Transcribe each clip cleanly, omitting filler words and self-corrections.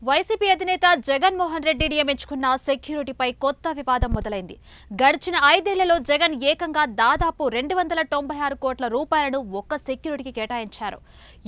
YCP అధినేత జగన్మోహన్ రెడ్డి నియమించుకున్న సెక్యూరిటీపై కొత్త వివాదం మొదలైంది. గడిచిన 5 ఏళ్లలో జగన్ ఏకంగా దాదాపు 296 కోట్ల రూపాయలను ఒక్క సెక్యూరిటీకి కేటాయించారు.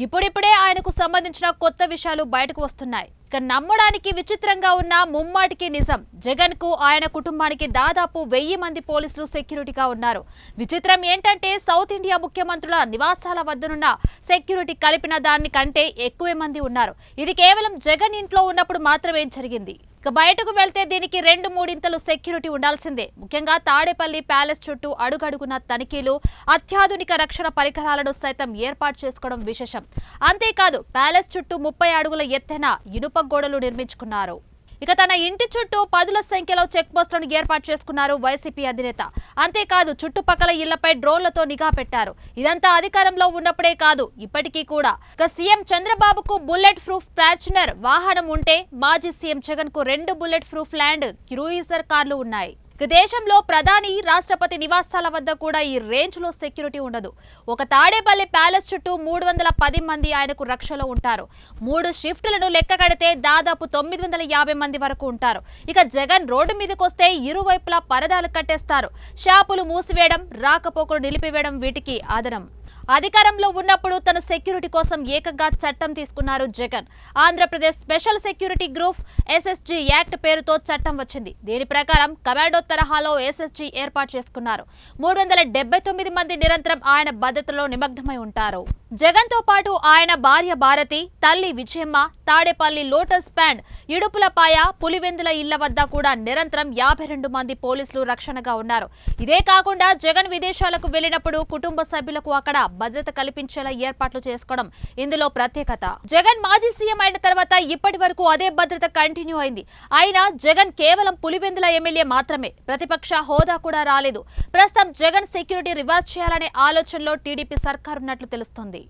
ఇప్పుడిప్పుడే ఆయనకు సంబంధించిన కొత్త విషయాలు బయటకు వస్తున్నాయి. ఇక నమ్మడానికి విచిత్రంగా ఉన్న ముమ్మాటికి నిజం. జగన్ కు ఆయన కుటుంబానికి దాదాపు 1000 మంది పోలీసులు సెక్యూరిటీగా ఉన్నారు. విచిత్రం ఏంటంటే సౌత్ ఇండియా ముఖ్యమంత్రుల నివాసాల వద్దనున్న సెక్యూరిటీ కలిపిన దాని కంటే ఎక్కువ మంది ఉన్నారు. ఇది కేవలం జగన్ ఇంట్లో ఉన్నప్పుడు మాత్రమే జరిగింది. ఇక బయటకు వెళ్తే దీనికి 2-3 ఇంతలు సెక్యూరిటీ ఉండాల్సిందే. ముఖ్యంగా తాడేపల్లి ప్యాలెస్ చుట్టూ అడుగడుగున తనిఖీలు, అత్యాధునిక రక్షణ పరికరాలను సైతం ఏర్పాటు చేసుకోవడం విశేషం. అంతేకాదు ప్యాలెస్ చుట్టూ 30 అడుగుల ఎత్తైన ఇనుప గోడలు నిర్మించుకున్నారు. ఇక తన ఇంటి చుట్టూ 10ల సంఖ్యలో చెక్ పోస్టులను ఏర్పాటు చేసుకున్నారు వైసీపీ అధినేత. అంతేకాదు చుట్టుపక్కల ఇళ్లపై డ్రోన్లతో నిఘా పెట్టారు. ఇదంతా అధికారంలో ఉన్నప్పుడే కాదు, ఇప్పటికీ కూడా. ఇక సీఎం చంద్రబాబుకు బుల్లెట్ ప్రూఫ్ ఫార్చునర్ వాహనం ఉంటే మాజీ సీఎం జగన్ కు 2 బుల్లెట్ ప్రూఫ్ ల్యాండ్ క్రూయిజర్ కార్లు ఉన్నాయి. దేశంలో ప్రధాని, రాష్ట్రపతి నివాసాల వద్ద కూడా ఈ రేంజ్ లో సెక్యూరిటీ ఉండదు. ఒక తాడేపల్లి ప్యాలెస్ చుట్టూ 310 మంది ఆయనకు రక్షణలో ఉంటారు. 3 షిఫ్టులను లెక్క కడితే దాదాపు 950 మంది వరకు ఉంటారు. ఇక జగన్ రోడ్డు మీదకొస్తే ఇరువైపులా పరదాలు కట్టేస్తారు. షాపులు మూసివేయడం, రాకపోకలు నిలిపివేయడం వీటికి ఆదనం. అధికారంలో ఉన్నప్పుడు తన సెక్యూరిటీ కోసం ఏకంగా చట్టం తీసుకున్నారు Jagan. Andhra Pradesh special security group SSG act పేరుతో చట్టం వచ్చింది. దీని ప్రకారం కమాండో తరహాలో ఎస్ఎస్జీ ఏర్పాటు చేసుకున్నారు. 379 మంది నిరంతరం ఆయన భద్రతలో నిమగ్నమై ఉంటారు. జగన్ తో పాటు ఆయన భార్య భారతి, తల్లి విజయమ్మ, తాడేపల్లి లోటస్ పాండ్, ఇడుపులపాయ, పులివెందుల ఇళ్ల వద్ద కూడా నిరంతరం 52 మంది పోలీసులు రక్షణగా ఉన్నారు. ఇదే కాకుండా జగన్ విదేశాలకు వెళ్లినప్పుడు కుటుంబ సభ్యులకు అక్కడ భద్రత కల్పించేలా ఏర్పాట్లు చేసుకోవడం ఇందులో ప్రత్యేకత. జగన్ మాజీ సీఎం అయిన తర్వాత ఇప్పటి వరకు అదే భద్రత కంటిన్యూ అయింది. అయినా జగన్ కేవలం పులివెందుల ఎమ్మెల్యే మాత్రమే, ప్రతిపక్ష హోదా కూడా రాలేదు. ప్రస్తుతం జగన్ సెక్యూరిటీ రివర్స్ చేయాలనే ఆలోచనలో టీడీపీ సర్కార్ ఉన్నట్లు తెలుస్తోంది.